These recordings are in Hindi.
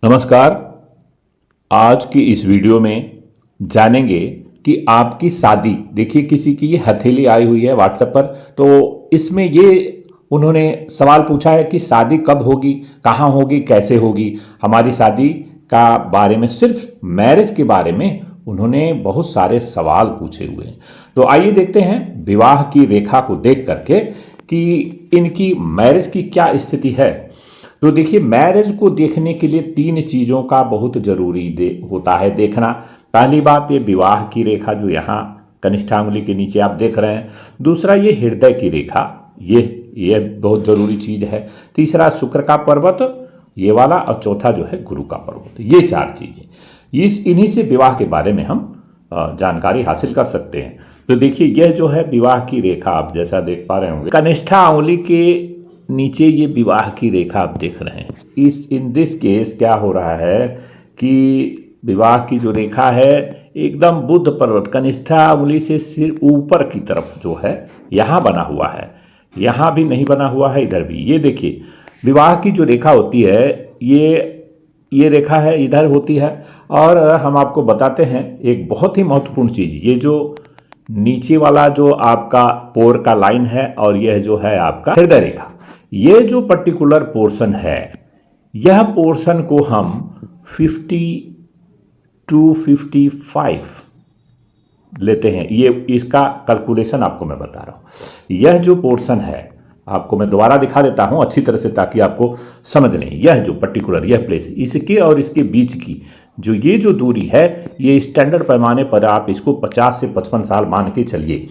नमस्कार। आज की इस वीडियो में जानेंगे कि आपकी शादी, देखिए किसी की ये हथेली आई हुई है व्हाट्सएप पर, तो इसमें ये उन्होंने सवाल पूछा है कि शादी कब होगी, कहाँ होगी, कैसे होगी। हमारी शादी का बारे में, सिर्फ मैरिज के बारे में उन्होंने बहुत सारे सवाल पूछे हुए हैं। तो आइए देखते हैं विवाह की रेखा को देख करके कि इनकी मैरिज की क्या स्थिति है। तो देखिए, मैरिज को देखने के लिए तीन चीज़ों का बहुत जरूरी होता है देखना। पहली बात, ये विवाह की रेखा जो यहाँ कनिष्ठांगुली के नीचे आप देख रहे हैं। दूसरा, ये हृदय की रेखा, ये बहुत जरूरी चीज़ है। तीसरा, शुक्र का पर्वत, ये वाला। और चौथा जो है गुरु का पर्वत। ये चार चीज़ें, इन्हीं से विवाह के बारे में हम जानकारी हासिल कर सकते हैं। तो देखिए, यह जो है विवाह की रेखा, आप जैसा देख पा रहे होंगे, कनिष्ठा अंगुली के नीचे ये विवाह की रेखा आप देख रहे हैं। इन दिस केस क्या हो रहा है कि विवाह की जो रेखा है एकदम बुध पर्वत कनिष्ठा उंगली से सिर ऊपर की तरफ जो है यहाँ बना हुआ है। यहाँ भी नहीं बना हुआ है, इधर भी। ये देखिए, विवाह की जो रेखा होती है ये रेखा है, इधर होती है। और हम आपको बताते हैं एक बहुत ही महत्वपूर्ण चीज़, ये जो नीचे वाला जो आपका पोर का लाइन है और यह जो है आपका हृदय रेखा, ये जो पर्टिकुलर पोर्शन है, यह पोर्शन को हम 50 to 55 लेते हैं। ये इसका कैलकुलेशन आपको मैं बता रहा हूँ। यह जो पोर्शन है, आपको मैं दोबारा दिखा देता हूँ अच्छी तरह से ताकि आपको समझ लें। यह जो पर्टिकुलर यह प्लेस, इसके और इसके बीच की ये जो दूरी है, ये स्टैंडर्ड पैमाने पर आप इसको 50 से 55 साल मान के चलिए।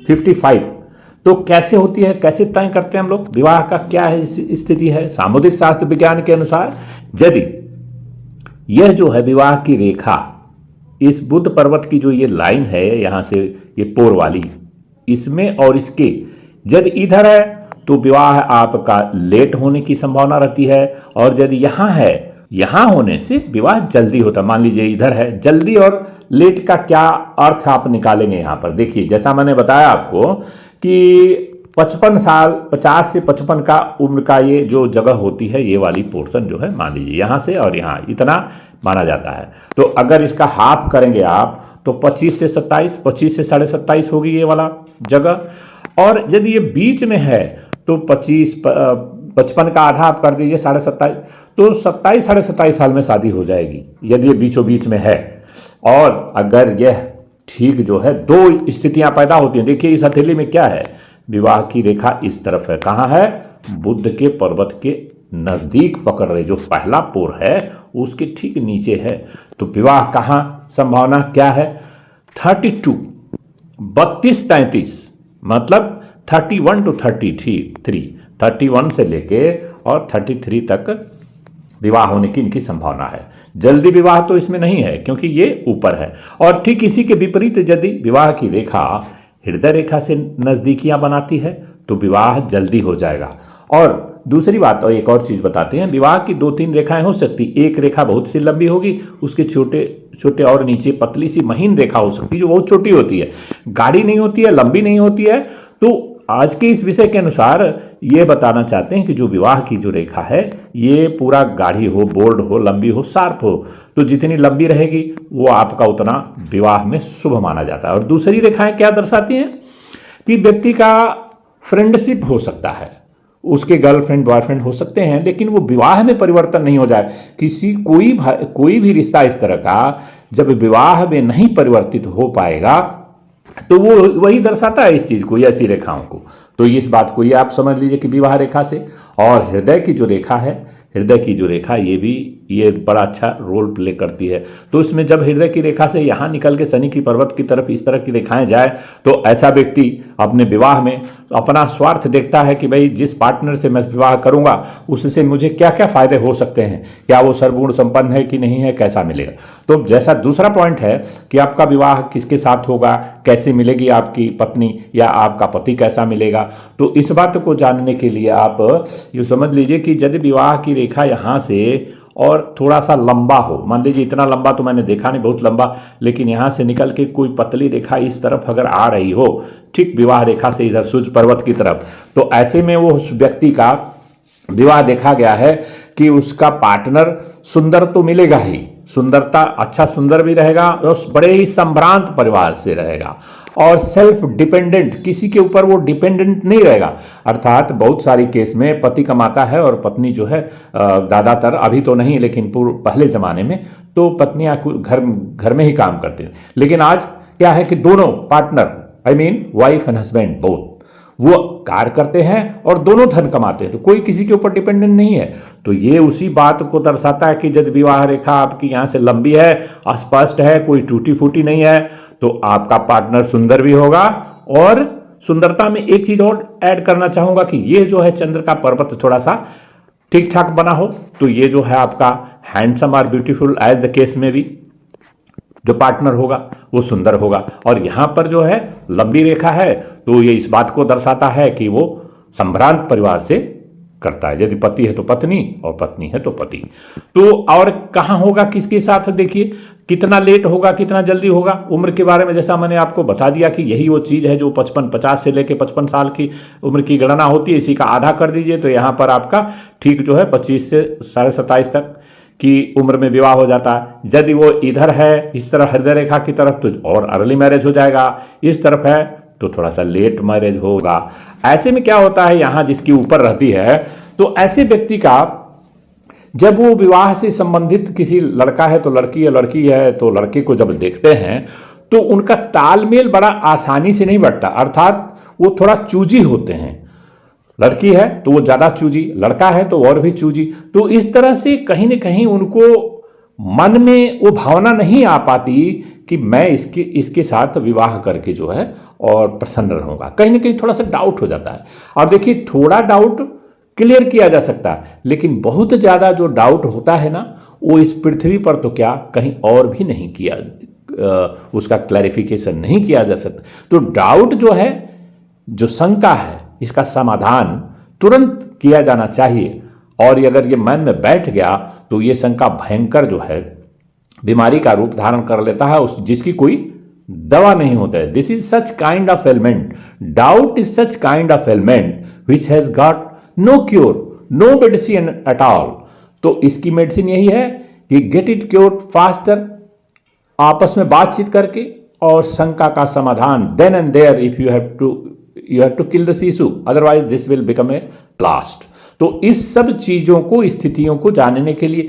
55 तो कैसे होती है, कैसे तय करते हैं हम लोग विवाह का, क्या है स्थिति है सामुदायिक शास्त्र विज्ञान के अनुसार। यदि यह जो है विवाह की रेखा, इस बुध पर्वत की जो ये लाइन है यहाँ से, ये पोर वाली, इसमें और इसके यदि इधर है तो विवाह आपका लेट होने की संभावना रहती है। और यदि यहाँ है, यहाँ होने से विवाह जल्दी होता। मान लीजिए इधर है, जल्दी और लेट का क्या अर्थ आप निकालेंगे यहाँ पर। देखिए, जैसा मैंने बताया आपको कि 55 साल, 50 से 55 का उम्र का ये जो जगह होती है, ये वाली पोर्शन जो है, मान लीजिए यहाँ से और यहाँ इतना माना जाता है। तो अगर इसका हाफ करेंगे आप तो 25 से 27, 25 से 27.5 होगी ये वाला जगह। और यदि ये बीच में है तो 55 का आधा आप कर दीजिए 27.5, तो 27 27.5 साल में शादी हो जाएगी यदि ये बीचों बीच में है। और अगर यह ठीक जो है, दो स्थितियां पैदा होती हैं। देखिए, इस हथेली में क्या है, विवाह की रेखा इस तरफ है। कहाँ है, बुध के पर्वत के नजदीक पकड़ रहे, जो पहला पोर है उसके ठीक नीचे है। तो विवाह कहाँ संभावना क्या है, 32, 32-33, मतलब 31 to 33, 31 से लेके और 33 तक विवाह होने की इनकी संभावना है। जल्दी विवाह तो इसमें नहीं है क्योंकि ये ऊपर है। और ठीक इसी के विपरीत, यदि विवाह की रेखा हृदय रेखा से नजदीकियां बनाती है तो विवाह जल्दी हो जाएगा। और दूसरी बात, और एक और चीज बताते हैं, विवाह की 2-3 रेखाएं हो सकती। एक रेखा बहुत सी लंबी होगी, उसके छोटे छोटे और नीचे पतली सी महीन रेखा हो सकती है जो बहुत छोटी होती है, गाढ़ी नहीं होती है, लंबी नहीं होती है। तो आज के इस विषय के अनुसार ये बताना चाहते हैं कि जो विवाह की जो रेखा है, ये पूरा गाढ़ी हो, बोल्ड हो, लंबी हो, शार्प हो। तो जितनी लंबी रहेगी वो आपका उतना विवाह में शुभ माना जाता है। और दूसरी रेखाएं क्या दर्शाती हैं कि व्यक्ति का फ्रेंडशिप हो सकता है, उसके गर्लफ्रेंड बॉयफ्रेंड हो सकते हैं, लेकिन वो विवाह में परिवर्तन नहीं हो जाए। कोई भी रिश्ता इस तरह का जब विवाह में नहीं परिवर्तित हो पाएगा तो वो वही दर्शाता है इस चीज को, ऐसी रेखाओं को। तो इस बात को ये आप समझ लीजिए कि विवाह रेखा से। और हृदय की जो रेखा है, हृदय की जो रेखा, ये बड़ा अच्छा रोल प्ले करती है। तो इसमें जब हृदय की रेखा से यहाँ निकल के शनि की पर्वत की तरफ इस तरह की रेखाएं जाए तो ऐसा व्यक्ति अपने विवाह में अपना स्वार्थ देखता है कि भाई जिस पार्टनर से मैं विवाह करूंगा उससे मुझे क्या क्या फायदे हो सकते हैं, क्या वो सर्वगुण संपन्न है कि नहीं है, कैसा मिलेगा। तो जैसा दूसरा पॉइंट है कि आपका विवाह किसके साथ होगा, कैसे मिलेगी आपकी पत्नी या आपका पति कैसा मिलेगा। तो इस बात को जानने के लिए आप ये समझ लीजिए कि यदि विवाह की रेखा यहाँ से और थोड़ा सा लंबा हो, मान लीजिए इतना लंबा तो मैंने देखा नहीं बहुत लंबा, लेकिन यहाँ से निकल के कोई पतली रेखा इस तरफ अगर आ रही हो, ठीक विवाह रेखा से इधर सूर्य पर्वत की तरफ, तो ऐसे में वो उस व्यक्ति का विवाह देखा गया है कि उसका पार्टनर सुंदर तो मिलेगा ही, सुंदरता अच्छा सुंदर भी रहेगा और बड़े ही संभ्रांत परिवार से रहेगा और सेल्फ डिपेंडेंट, किसी के ऊपर वो डिपेंडेंट नहीं रहेगा। अर्थात बहुत सारी केस में पति कमाता है और पत्नी जो है ज़्यादातर, अभी तो नहीं लेकिन पहले ज़माने में तो पत्नियां घर में ही काम करती हैं। लेकिन आज क्या है कि दोनों partner, I mean wife and husband both, वो कार्य करते हैं और दोनों धन कमाते हैं, तो कोई किसी के ऊपर डिपेंडेंट नहीं है। तो ये उसी बात को दर्शाता है कि यदि विवाह रेखा आपकी यहाँ से लंबी है, स्पष्ट है, कोई टूटी फूटी नहीं है, तो आपका पार्टनर सुंदर भी होगा। और सुंदरता में एक चीज और ऐड करना चाहूंगा कि ये जो है चंद्र का पर्वत थोड़ा सा ठीक ठाक बना हो तो ये जो है आपका हैंडसम और ब्यूटीफुल एज द केस में भी जो पार्टनर होगा वो सुंदर होगा। और यहां पर जो है लंबी रेखा है तो ये इस बात को दर्शाता है कि वो संभ्रांत परिवार से करता है। यदि पति है तो पत्नी और पत्नी है तो पति। तो और कहां होगा, किसके साथ, देखिए कितना लेट होगा, कितना जल्दी होगा। उम्र के बारे में जैसा मैंने आपको बता दिया कि यही वो चीज़ है जो 50 से लेकर 55 साल की उम्र की गणना होती है, इसी का आधा कर दीजिए तो यहाँ पर आपका ठीक जो है 25 से 27.5 तक की उम्र में विवाह हो जाता है। यदि वो इधर है इस तरह हृदय रेखा की तरफ तो और अर्ली मैरिज हो जाएगा, इस तरफ है तो थोड़ा सा लेट मैरिज होगा। ऐसे में क्या होता है, यहाँ जिसकी ऊपर रहती है तो ऐसे व्यक्ति का जब वो विवाह से संबंधित किसी लड़का है तो लड़की है, लड़की है तो लड़के को जब देखते हैं तो उनका तालमेल बड़ा आसानी से नहीं बढ़ता। अर्थात वो थोड़ा चूजी होते हैं, लड़की है तो वो ज़्यादा चूजी, लड़का है तो और भी चूजी। तो इस तरह से कहीं ना कहीं उनको मन में वो भावना नहीं आ पाती कि मैं इसके साथ विवाह करके जो है और प्रसन्न रहूंगा। कहीं ना कहीं थोड़ा सा डाउट हो जाता है। अब देखिए थोड़ा डाउट क्लियर किया जा सकता है, लेकिन बहुत ज़्यादा जो डाउट होता है ना वो इस पृथ्वी पर तो क्या कहीं और भी नहीं किया, उसका क्लैरिफिकेशन नहीं किया जा सकता। तो डाउट जो है, जो शंका है, इसका समाधान तुरंत किया जाना चाहिए। और अगर ये मन में बैठ गया तो ये शंका भयंकर जो है बीमारी का रूप धारण कर लेता है, उस जिसकी कोई दवा नहीं होता है। This is such kind of element, doubt is such kind of element which has got no cure, no medicine at all. तो इसकी मेडिसिन यही है कि गेट इट क्योर्ड फास्टर, आपस में बातचीत करके और शंका का समाधान then and there if you have to kill the शिशु, otherwise this will become a blast. तो इस सब चीजों को, स्थितियों को जानने के लिए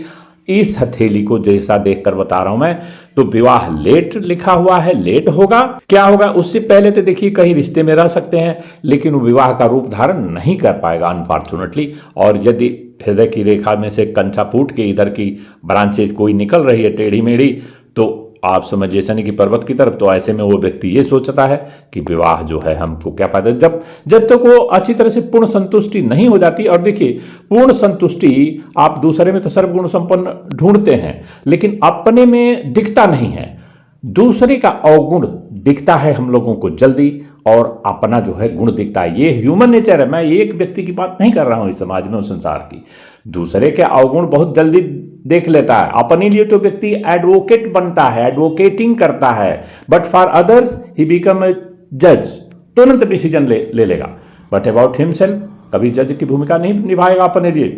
इस हथेली को जैसा देखकर बता रहा हूं मैं, तो विवाह लेट लिखा हुआ है, लेट होगा। क्या होगा उससे पहले तो देखिए कहीं रिश्ते में रह सकते हैं लेकिन वो विवाह का रूप धारण नहीं कर पाएगा अनफॉर्चुनेटली। और यदि हृदय की रेखा में से कंचा फूट के इधर की ब्रांचेज कोई निकल रही है टेढ़ी मेढ़ी, तो आप समझिए शनि की पर्वत की तरफ, तो ऐसे में वो व्यक्ति ये सोचता है कि विवाह जो है हमको क्या फायदा, जब तक वो अच्छी तरह से पूर्ण संतुष्टि नहीं हो जाती। और देखिए पूर्ण संतुष्टि आप दूसरे में तो सर्वगुण संपन्न ढूंढते हैं लेकिन अपने में दिखता नहीं है, दूसरे का अवगुण दिखता है हम लोगों को जल्दी और अपना जो है गुण दिखता है। ये ह्यूमन नेचर है, मैं एक व्यक्ति की बात नहीं कर रहा हूं इस समाज में, उस संसार की। दूसरे के अवगुण बहुत जल्दी देख लेता है, अपने लिए तो व्यक्ति एडवोकेट बनता है, एडवोकेटिंग करता है, but for others he become a जज, तुरंत डिसीजन ले लेगा। बट अबाउट हिमसेल्फ कभी जज की भूमिका नहीं निभाएगा अपने लिए।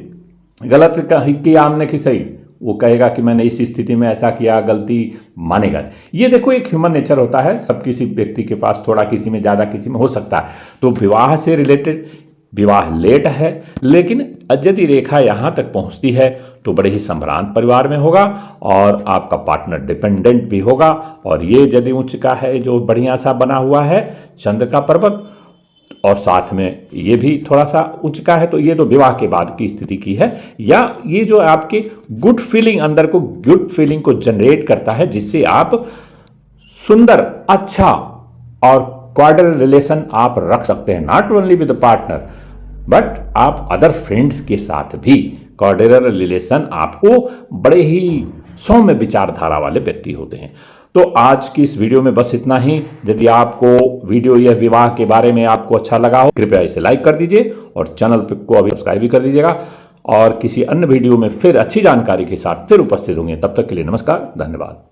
गलत किया हमने कि सही, वो कहेगा कि मैंने इस स्थिति में ऐसा किया, गलती मानेगा। ये देखो एक ह्यूमन नेचर होता है, सब किसी व्यक्ति के पास थोड़ा, किसी में ज़्यादा, किसी में हो सकता है। तो विवाह से रिलेटेड विवाह लेट है, लेकिन यदि रेखा यहाँ तक पहुँचती है तो बड़े ही संभ्रांत परिवार में होगा और आपका पार्टनर डिपेंडेंट भी होगा। और ये यदि उच्च का है जो बढ़िया सा बना हुआ है चंद्र का पर्वत और साथ में ये भी थोड़ा सा उच्च का है, तो ये तो विवाह के बाद की स्थिति की है। या ये जो आपके गुड फीलिंग, अंदर को गुड फीलिंग को जनरेट करता है जिससे आप सुंदर, अच्छा और कॉर्डियल रिलेशन आप रख सकते हैं, not only with the partner but आप अदर फ्रेंड्स के साथ भी कॉर्डियल रिलेशन आपको बड़े ही सौम्य विचारधारा वाले व्यक्ति होते हैं। तो आज की इस वीडियो में बस इतना ही। यदि आपको वीडियो या विवाह के बारे में आपको अच्छा लगा हो कृपया इसे लाइक कर दीजिए और चैनल को अभी सब्सक्राइब भी कर दीजिएगा। और किसी अन्य वीडियो में फिर अच्छी जानकारी के साथ फिर उपस्थित होंगे। तब तक के लिए नमस्कार, धन्यवाद।